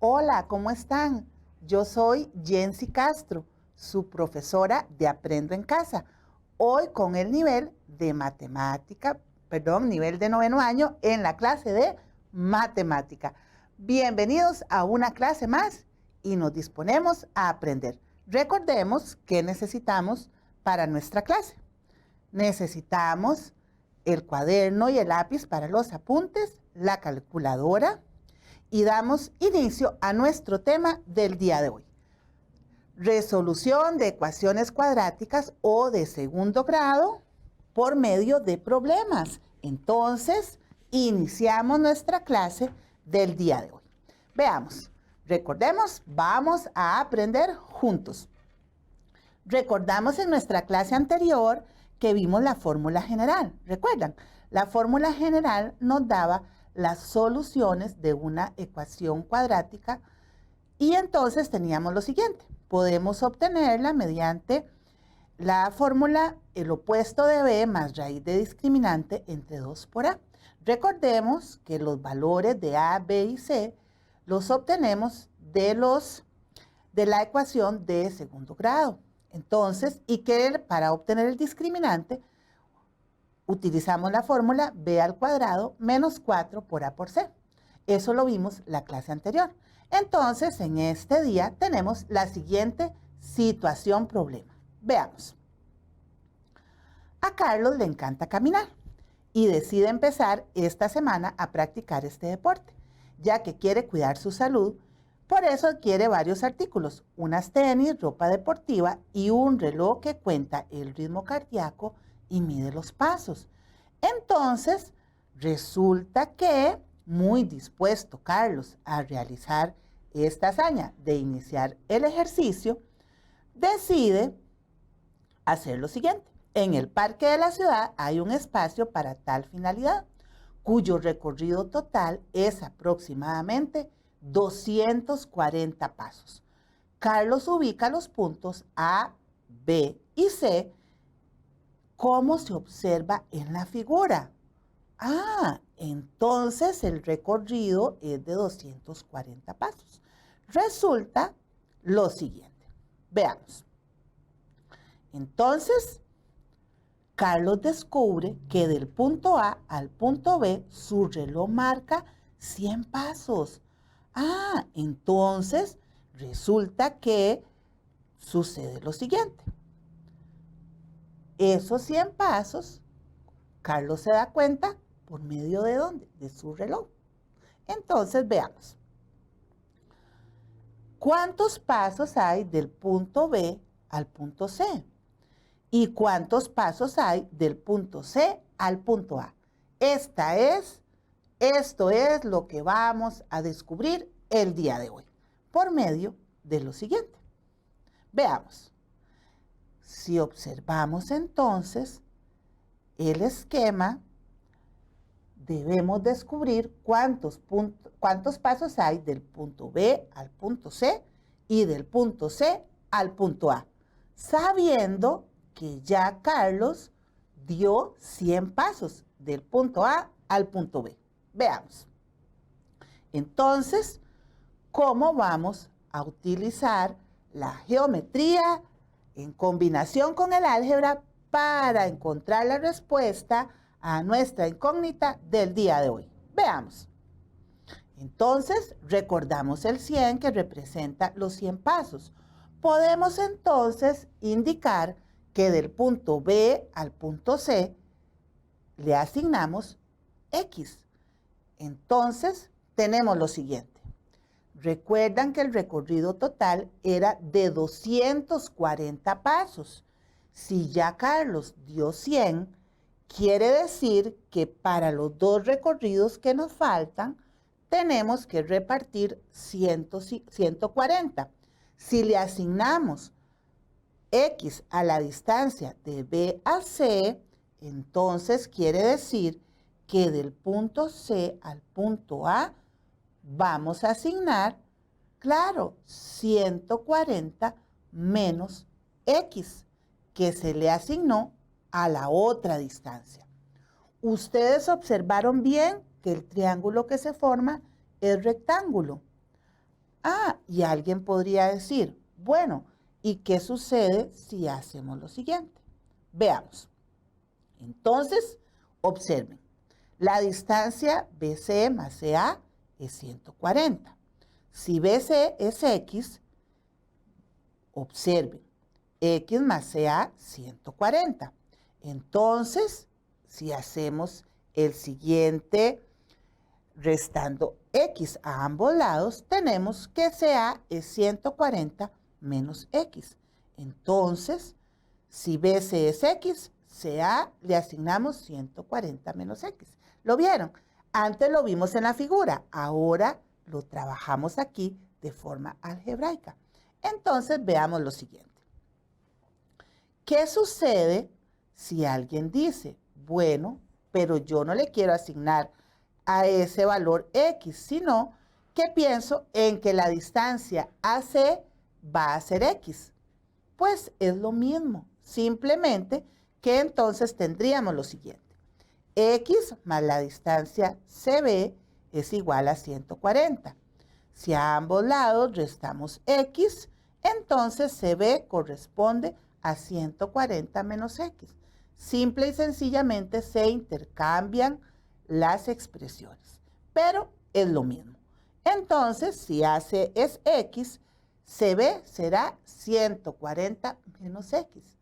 Hola, ¿cómo están? Yo soy Jency Castro, su profesora de Aprendo en Casa. Hoy con el nivel de nivel de noveno año en la clase de matemática. Bienvenidos a una clase más y nos disponemos a aprender. Recordemos que necesitamos para nuestra clase. Necesitamos el cuaderno y el lápiz para los apuntes, la calculadora, y damos inicio a nuestro tema del día de hoy. Resolución de ecuaciones cuadráticas o de segundo grado por medio de problemas. Entonces, iniciamos nuestra clase del día de hoy. Veamos, recordemos, vamos a aprender juntos. Recordamos en nuestra clase anterior que vimos la fórmula general. ¿Recuerdan? La fórmula general nos daba las soluciones de una ecuación cuadrática y entonces teníamos lo siguiente. Podemos obtenerla mediante la fórmula el opuesto de b más raíz de discriminante entre 2 por a. Recordemos que los valores de a, b y c los obtenemos de la ecuación de segundo grado. Entonces, y que para obtener el discriminante utilizamos la fórmula b al cuadrado menos 4 por a por c. Eso lo vimos la clase anterior. Entonces, en este día tenemos la siguiente situación problema. Veamos. A Carlos le encanta caminar y decide empezar esta semana a practicar este deporte, ya que quiere cuidar su salud. Por eso adquiere varios artículos, unas tenis, ropa deportiva y un reloj que cuenta el ritmo cardíaco y mide los pasos. Entonces, resulta que, muy dispuesto Carlos a realizar esta hazaña de iniciar el ejercicio, decide hacer lo siguiente. En el parque de la ciudad hay un espacio para tal finalidad, cuyo recorrido total es aproximadamente 240 pasos. Carlos ubica los puntos A, B y C como se observa en la figura. Entonces el recorrido es de 240 pasos. Resulta lo siguiente. Veamos. Entonces, Carlos descubre que del punto A al punto B su reloj marca 100 pasos. Entonces resulta que sucede lo siguiente. Esos 100 pasos, Carlos se da cuenta por medio de ¿dónde? De su reloj. Entonces veamos. ¿Cuántos pasos hay del punto B al punto C? ¿Y cuántos pasos hay del punto C al punto A? Esto es lo que vamos a descubrir el día de hoy, por medio de lo siguiente. Veamos. Si observamos entonces el esquema, debemos descubrir cuántos pasos hay del punto B al punto C y del punto C al punto A, sabiendo que ya Carlos dio 100 pasos del punto A al punto B. Veamos. Entonces, ¿cómo vamos a utilizar la geometría en combinación con el álgebra para encontrar la respuesta a nuestra incógnita del día de hoy? Veamos. Entonces, recordamos el 100 que representa los 100 pasos. Podemos entonces indicar que del punto B al punto C le asignamos X. Entonces, tenemos lo siguiente. Recuerdan que el recorrido total era de 240 pasos. Si ya Carlos dio 100, quiere decir que para los dos recorridos que nos faltan, tenemos que repartir 140. Si le asignamos x a la distancia de B a C, entonces quiere decir que del punto C al punto A vamos a asignar, claro, 140 menos x, que se le asignó a la otra distancia. Ustedes observaron bien que el triángulo que se forma es rectángulo. Ah, y alguien podría decir, bueno, ¿y qué sucede si hacemos lo siguiente? Veamos. Entonces, observen. La distancia BC más CA es 140. Si BC es X, observen, X más CA, 140. Entonces, si hacemos el siguiente, restando X a ambos lados, tenemos que CA es 140 menos X. Entonces, si BC es X, CA le asignamos 140 menos X. ¿Lo vieron? Antes lo vimos en la figura, ahora lo trabajamos aquí de forma algebraica. Entonces, veamos lo siguiente. ¿Qué sucede si alguien dice, bueno, pero yo no le quiero asignar a ese valor X, sino que pienso en que la distancia AC va a ser X? Pues es lo mismo, simplemente que entonces tendríamos lo siguiente. X más la distancia CB es igual a 140. Si a ambos lados restamos X, entonces CB corresponde a 140 menos X. Simple y sencillamente se intercambian las expresiones, pero es lo mismo. Entonces, si AC es X, CB será 140 menos X.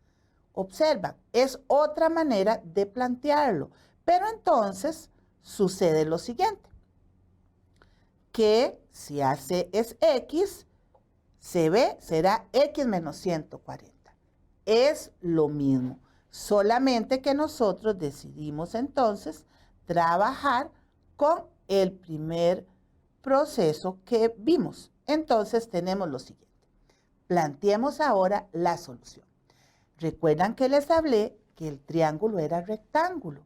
Observa, es otra manera de plantearlo, pero entonces sucede lo siguiente, que si AC es X, CB será X menos 140. Es lo mismo, solamente que nosotros decidimos entonces trabajar con el primer proceso que vimos. Entonces tenemos lo siguiente. Planteemos ahora la solución. Recuerdan que les hablé que el triángulo era rectángulo.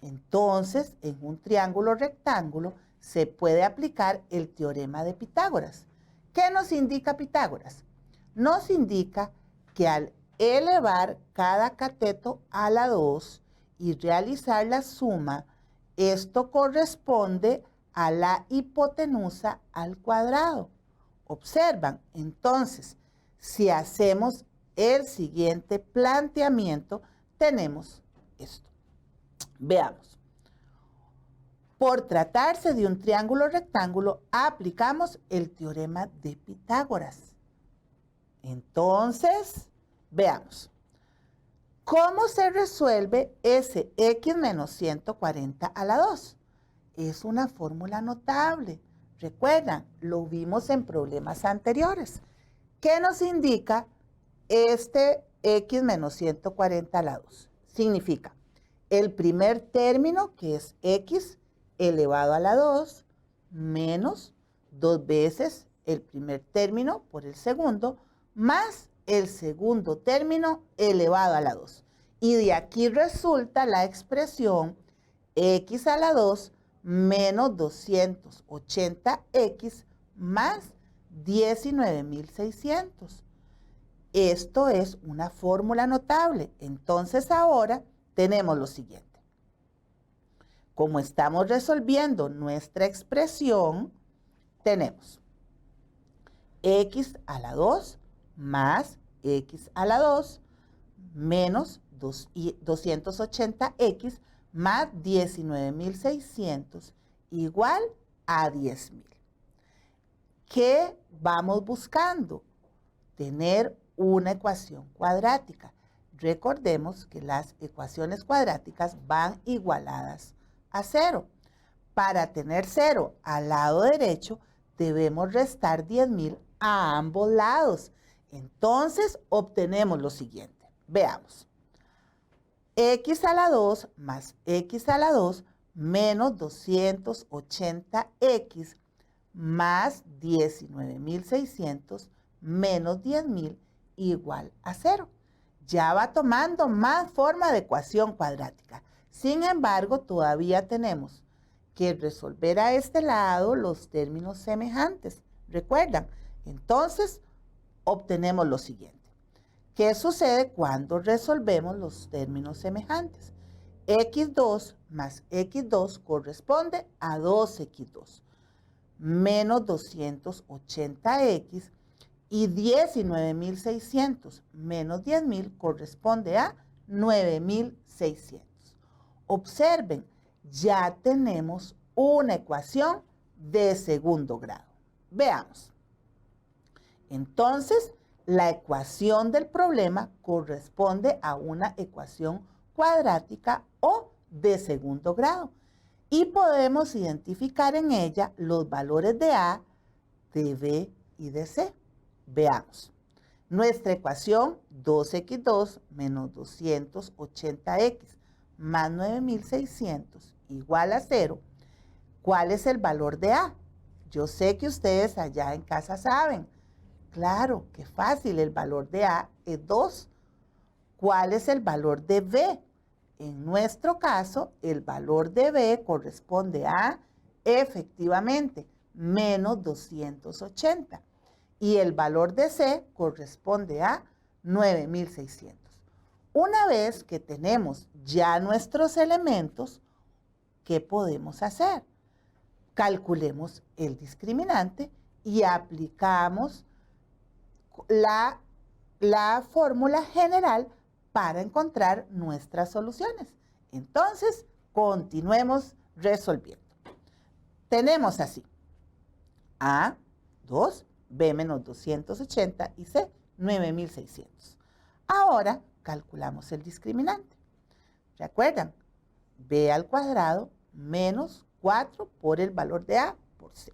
Entonces, en un triángulo rectángulo se puede aplicar el teorema de Pitágoras. ¿Qué nos indica Pitágoras? Nos indica que al elevar cada cateto a la 2 y realizar la suma, esto corresponde a la hipotenusa al cuadrado. Observan, entonces, si hacemos el siguiente planteamiento, tenemos esto. Veamos. Por tratarse de un triángulo rectángulo, aplicamos el teorema de Pitágoras. Entonces, veamos. ¿Cómo se resuelve ese x menos 140 a la 2? Es una fórmula notable. Recuerdan, lo vimos en problemas anteriores. ¿Qué nos indica este x menos 140 a la 2? Significa el primer término, que es x elevado a la 2, menos 2 veces el primer término por el segundo, más el segundo término elevado a la 2. Y de aquí resulta la expresión x a la 2 menos 280x más 19.600. Esto es una fórmula notable. Entonces ahora tenemos lo siguiente. Como estamos resolviendo nuestra expresión, tenemos x a la 2 más x a la 2 menos 280x más 19.600 igual a 10.000. ¿Qué vamos buscando? Tener una ecuación cuadrática. Recordemos que las ecuaciones cuadráticas van igualadas a 0. Para tener 0 al lado derecho, debemos restar 10.000 a ambos lados. Entonces, obtenemos lo siguiente. Veamos. X a la 2 más x a la 2 menos 280x más 19.600 menos 10.000 igual a 0. ya va tomando más forma de ecuación cuadrática. Sin embargo, todavía tenemos que resolver a este lado los términos semejantes. ¿Recuerdan? Entonces, obtenemos lo siguiente. ¿Qué sucede cuando resolvemos los términos semejantes? X2 más X2 corresponde a 2X2 menos 280X y 19.600 menos 10.000 corresponde a 9.600. Observen, ya tenemos una ecuación de segundo grado. Veamos. Entonces, la ecuación del problema corresponde a una ecuación cuadrática o de segundo grado. Y podemos identificar en ella los valores de A, de B y de C. Veamos. Nuestra ecuación 2x2 menos 280x más 9.600 igual a 0. ¿Cuál es el valor de A? Yo sé que ustedes allá en casa saben. Claro, qué fácil, el valor de A es 2. ¿Cuál es el valor de B? En nuestro caso, el valor de B corresponde a, efectivamente, menos 280. Y el valor de C corresponde a 9.600. Una vez que tenemos ya nuestros elementos, ¿qué podemos hacer? Calculemos el discriminante y aplicamos la fórmula general para encontrar nuestras soluciones. Entonces, continuemos resolviendo. Tenemos así, A, 2, B menos 280 y C, 9.600. Ahora, calculamos el discriminante. ¿Recuerdan? B al cuadrado menos 4 por el valor de A por C.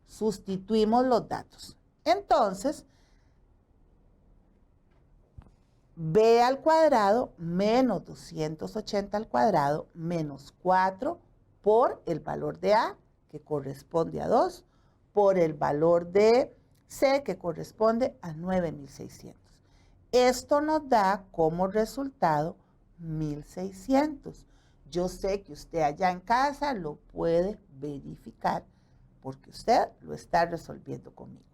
Sustituimos los datos. Entonces, B al cuadrado menos 280 al cuadrado menos 4 por el valor de A, que corresponde a 2, por el valor de C, que corresponde a 9.600. Esto nos da como resultado 1.600. Yo sé que usted allá en casa lo puede verificar porque usted lo está resolviendo conmigo.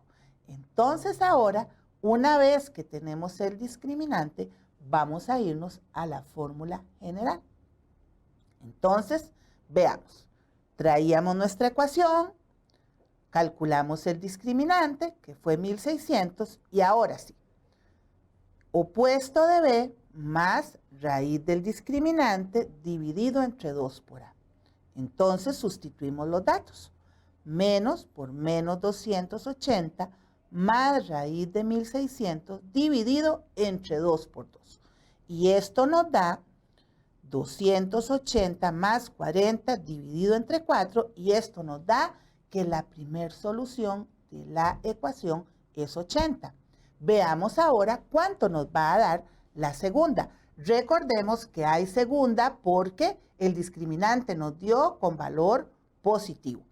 Entonces ahora, una vez que tenemos el discriminante, vamos a irnos a la fórmula general. Entonces, veamos. Traíamos nuestra ecuación, calculamos el discriminante, que fue 1.600, y ahora sí. Opuesto de B más raíz del discriminante dividido entre 2 por A. Entonces, sustituimos los datos. Menos por menos 280 más raíz de 1.600 dividido entre 2 por 2. Y esto nos da 280 más 40 dividido entre 4, y esto nos da que la primera solución de la ecuación es 80. Veamos ahora cuánto nos va a dar la segunda. Recordemos que hay segunda porque el discriminante nos dio con valor positivo.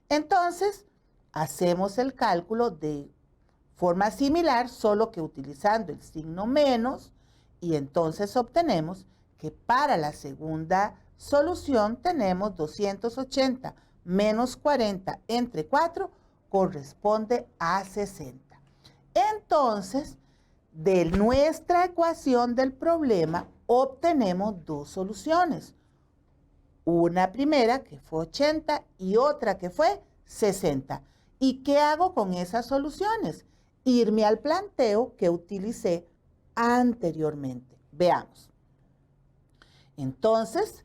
Entonces, hacemos el cálculo de forma similar, solo que utilizando el signo menos, y entonces obtenemos que para la segunda solución tenemos 280 menos 40 entre 4 corresponde a 60. Entonces, de nuestra ecuación del problema obtenemos dos soluciones. Una primera que fue 80 y otra que fue 60. ¿Y qué hago con esas soluciones? Irme al planteo que utilicé anteriormente. Veamos. Entonces,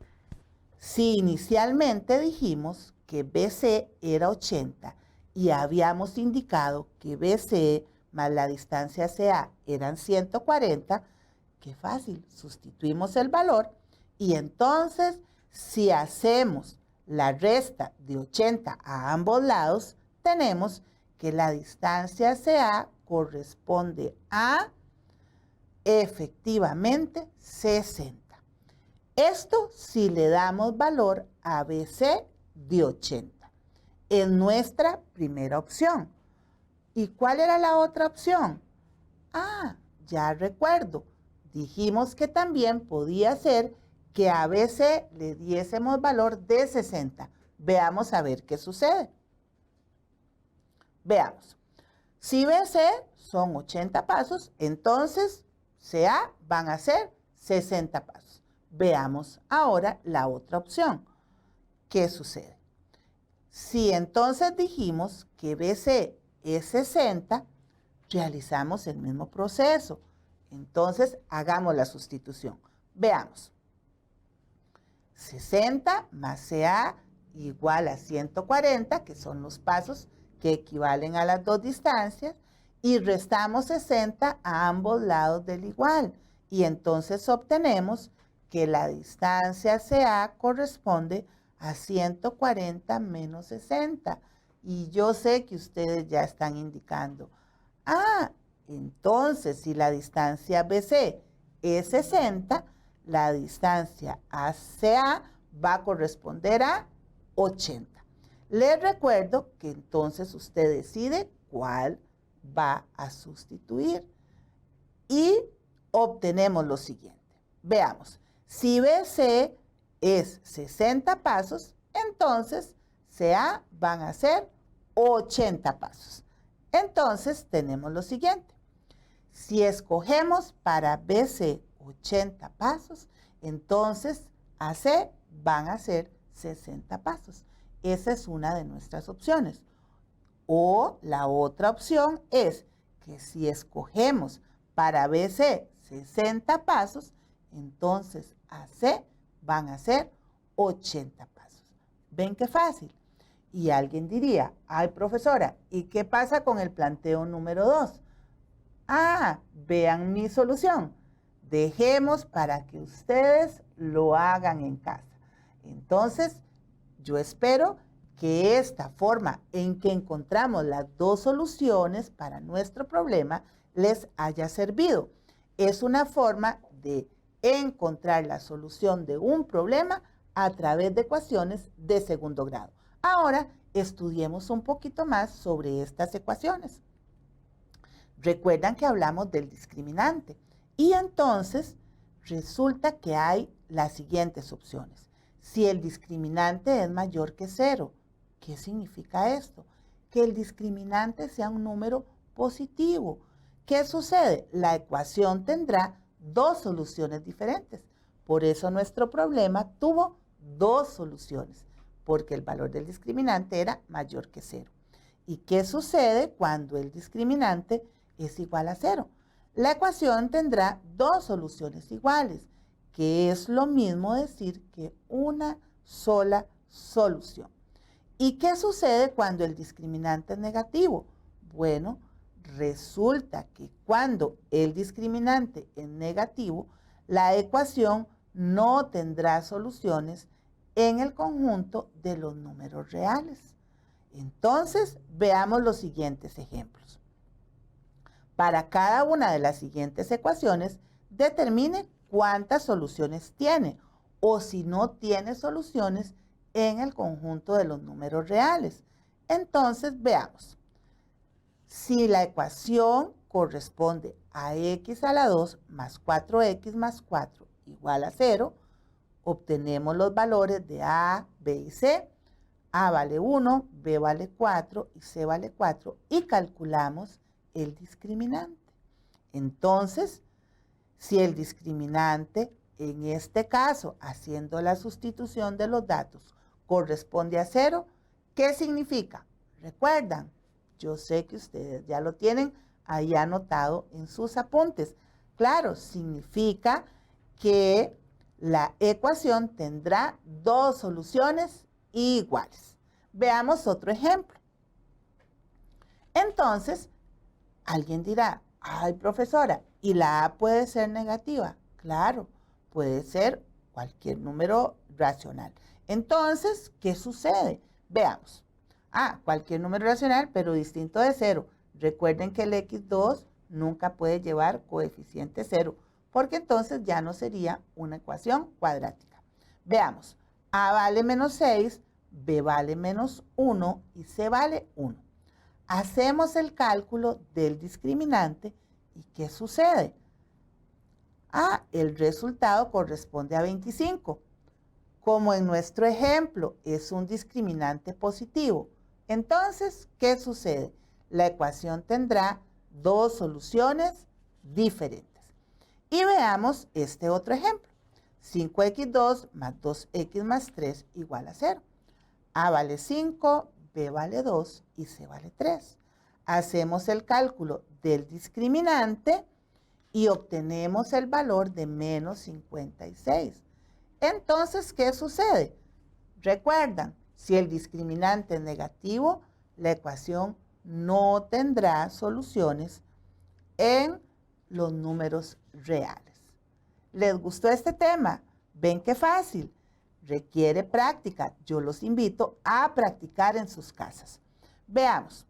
si inicialmente dijimos que BC era 80 y habíamos indicado que BC más la distancia CA eran 140, qué fácil, sustituimos el valor y entonces si hacemos la resta de 80 a ambos lados, tenemos que la distancia CA corresponde a efectivamente 60. Esto si le damos valor a BC de 80. Es nuestra primera opción. ¿Y cuál era la otra opción? Ah, ya recuerdo. dijimos que también podía ser que a BC le diésemos valor de 60. Veamos a ver qué sucede. Veamos. Si BC son 80 pasos, entonces CA van a ser 60 pasos. Veamos ahora la otra opción. ¿Qué sucede? Si entonces dijimos que BC es 60, realizamos el mismo proceso. Entonces, hagamos la sustitución. Veamos. 60 más CA igual a 140, que son los pasos que equivalen a las dos distancias, y restamos 60 a ambos lados del igual. Y entonces obtenemos que la distancia CA corresponde a 140 menos 60. Y yo sé que ustedes ya están indicando, entonces si la distancia BC es 60, la distancia ACA va a corresponder a 80. Les recuerdo que entonces usted decide cuál va a sustituir. Y obtenemos lo siguiente. Veamos, si BC es 60 pasos, entonces CA van a ser 80 pasos. Entonces tenemos lo siguiente. Si escogemos para BC 80 pasos, entonces AC van a ser 60 pasos. Esa es una de nuestras opciones. O la otra opción es que si escogemos para BC 60 pasos, entonces AC van a ser 80 pasos. ¿Ven qué fácil? Y alguien diría, ay profesora, ¿y qué pasa con el planteo número 2? Vean mi solución. Dejemos para que ustedes lo hagan en casa. Entonces, yo espero que esta forma en que encontramos las dos soluciones para nuestro problema les haya servido. Es una forma de encontrar la solución de un problema a través de ecuaciones de segundo grado. Ahora, estudiemos un poquito más sobre estas ecuaciones. Recuerdan que hablamos del discriminante y entonces resulta que hay las siguientes opciones. Si el discriminante es mayor que 0, ¿qué significa esto? Que el discriminante sea un número positivo. ¿Qué sucede? La ecuación tendrá dos soluciones diferentes. Por eso nuestro problema tuvo dos soluciones, porque el valor del discriminante era mayor que 0. ¿Y qué sucede cuando el discriminante es igual a 0? La ecuación tendrá dos soluciones iguales, que es lo mismo decir que una sola solución. ¿Y qué sucede cuando el discriminante es negativo? Bueno, resulta que cuando el discriminante es negativo, la ecuación no tendrá soluciones en el conjunto de los números reales. Entonces, veamos los siguientes ejemplos. Para cada una de las siguientes ecuaciones, determine cuántas soluciones tiene o si no tiene soluciones en el conjunto de los números reales. Entonces, veamos. Si la ecuación corresponde a x a la 2 más 4x más 4 igual a 0, obtenemos los valores de A, B y C. A vale 1, B vale 4 y C vale 4 y calculamos el discriminante. Entonces, si el discriminante, en este caso, haciendo la sustitución de los datos, corresponde a 0, ¿qué significa? ¿Recuerdan? Yo sé que ustedes ya lo tienen ahí anotado en sus apuntes. Claro, significa que la ecuación tendrá dos soluciones iguales. Veamos otro ejemplo. Entonces, alguien dirá, ay profesora, ¿y la A puede ser negativa? Claro, puede ser cualquier número racional. Entonces, ¿qué sucede? Veamos. Cualquier número racional, pero distinto de 0. Recuerden que el x2 nunca puede llevar coeficiente 0, porque entonces ya no sería una ecuación cuadrática. Veamos. A vale menos 6, B vale menos 1 y C vale 1. Hacemos el cálculo del discriminante y ¿qué sucede? el resultado corresponde a 25. Como en nuestro ejemplo es un discriminante positivo, entonces, ¿qué sucede? La ecuación tendrá dos soluciones diferentes. Y veamos este otro ejemplo. 5x2 más 2x más 3 igual a 0. A vale 5, B vale 2 y C vale 3. Hacemos el cálculo del discriminante y obtenemos el valor de menos 56. Entonces, ¿qué sucede? Recuerdan, si el discriminante es negativo, la ecuación no tendrá soluciones en los números reales. ¿Les gustó este tema? ¿Ven qué fácil? Requiere práctica. Yo los invito a practicar en sus casas. Veamos.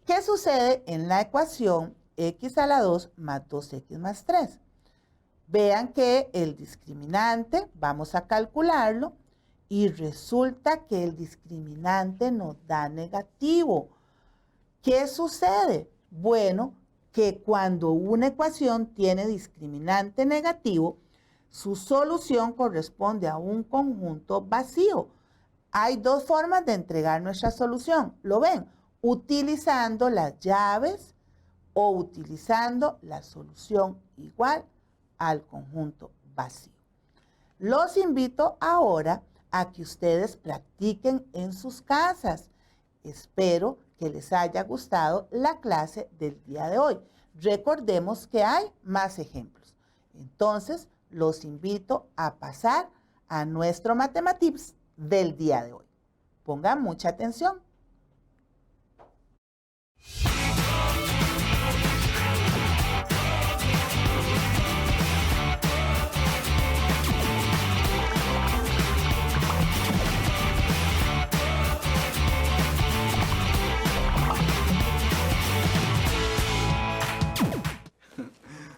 ¿Qué sucede en la ecuación x a la 2 más 2x más 3? Vean que el discriminante, vamos a calcularlo, y resulta que el discriminante nos da negativo. ¿Qué sucede? Bueno, que cuando una ecuación tiene discriminante negativo, su solución corresponde a un conjunto vacío. Hay dos formas de entregar nuestra solución. ¿Lo ven? Utilizando las llaves o utilizando la solución igual al conjunto vacío. Los invito ahora a que ustedes practiquen en sus casas. Espero que les haya gustado la clase del día de hoy. Recordemos que hay más ejemplos. Entonces, los invito a pasar a nuestro Matematips del día de hoy. Pongan mucha atención.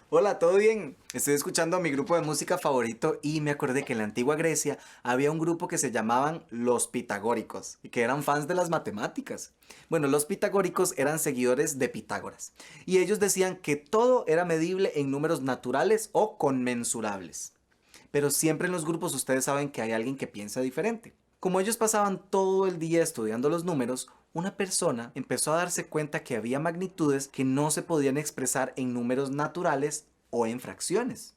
Hola, ¿todo bien? Estoy escuchando a mi grupo de música favorito y me acordé que en la antigua Grecia había un grupo que se llamaban los pitagóricos y que eran fans de las matemáticas. Bueno, los pitagóricos eran seguidores de Pitágoras y ellos decían que todo era medible en números naturales o conmensurables. Pero siempre en los grupos ustedes saben que hay alguien que piensa diferente. Como ellos pasaban todo el día estudiando los números, una persona empezó a darse cuenta que había magnitudes que no se podían expresar en números naturales o en fracciones.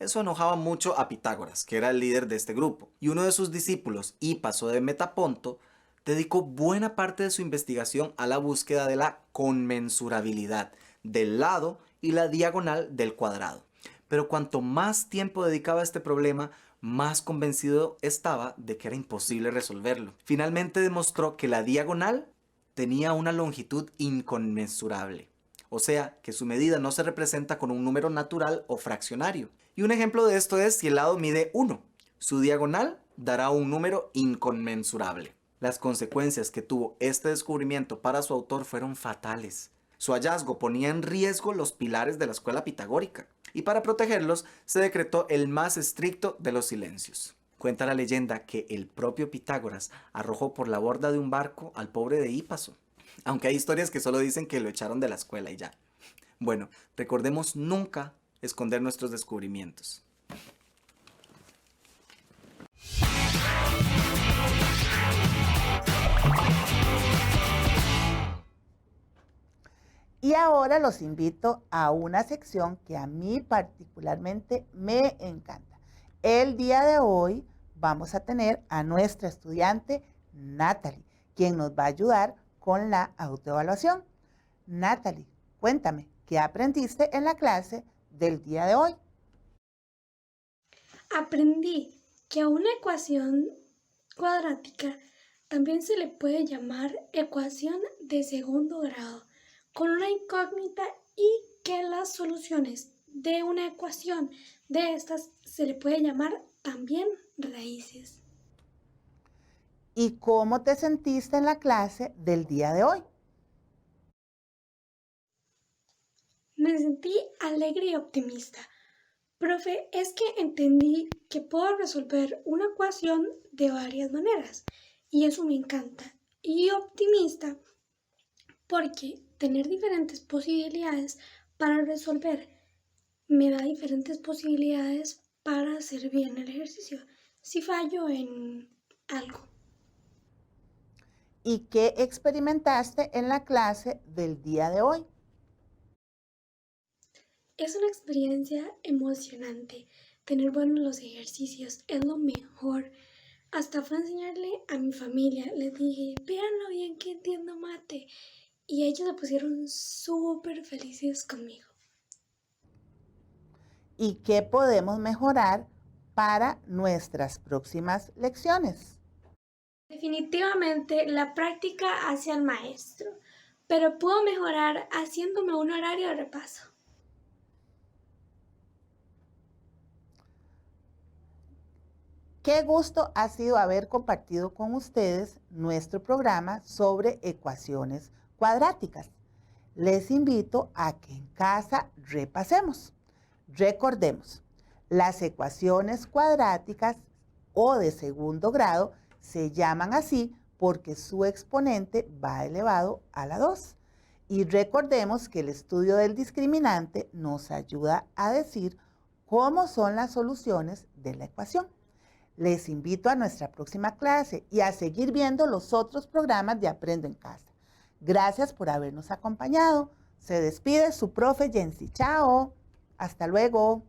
Eso enojaba mucho a Pitágoras, que era el líder de este grupo, y uno de sus discípulos, Hipaso de Metaponto, dedicó buena parte de su investigación a la búsqueda de la conmensurabilidad del lado y la diagonal del cuadrado. Pero cuanto más tiempo dedicaba a este problema, más convencido estaba de que era imposible resolverlo. Finalmente demostró que la diagonal tenía una longitud inconmensurable, o sea, que su medida no se representa con un número natural o fraccionario. Y un ejemplo de esto es si el lado mide 1, su diagonal dará un número inconmensurable. Las consecuencias que tuvo este descubrimiento para su autor fueron fatales. Su hallazgo ponía en riesgo los pilares de la escuela pitagórica, y para protegerlos se decretó el más estricto de los silencios. Cuenta la leyenda que el propio Pitágoras arrojó por la borda de un barco al pobre de Hipaso, aunque hay historias que solo dicen que lo echaron de la escuela y ya. Bueno, recordemos nunca esconder nuestros descubrimientos. Y ahora los invito a una sección que a mí particularmente me encanta. El día de hoy vamos a tener a nuestra estudiante Natalie, quien nos va a ayudar con la autoevaluación. Natalie, cuéntame, ¿qué aprendiste en la clase del día de hoy? Aprendí que a una ecuación cuadrática también se le puede llamar ecuación de segundo grado, con una incógnita, y que las soluciones de una ecuación de estas se le puede llamar también raíces. ¿Y cómo te sentiste en la clase del día de hoy? Me sentí alegre y optimista. Profe, es que entendí que puedo resolver una ecuación de varias maneras y eso me encanta. Y optimista porque tener diferentes posibilidades para resolver me da diferentes posibilidades para hacer bien el ejercicio si fallo en algo. ¿Y qué experimentaste en la clase del día de hoy? Es una experiencia emocionante. Tener buenos los ejercicios es lo mejor. Hasta fue enseñarle a mi familia. Les dije, vean lo bien que entiendo mate. Y ellos se pusieron súper felices conmigo. ¿Y qué podemos mejorar para nuestras próximas lecciones? Definitivamente la práctica hacia el maestro, pero puedo mejorar haciéndome un horario de repaso. Qué gusto ha sido haber compartido con ustedes nuestro programa sobre ecuaciones cuadráticas. Les invito a que en casa repasemos. Recordemos, las ecuaciones cuadráticas o de segundo grado se llaman así porque su exponente va elevado a la 2. Y recordemos que el estudio del discriminante nos ayuda a decir cómo son las soluciones de la ecuación. Les invito a nuestra próxima clase y a seguir viendo los otros programas de Aprendo en Casa. Gracias por habernos acompañado. Se despide su profe Jensi. Chao. Hasta luego.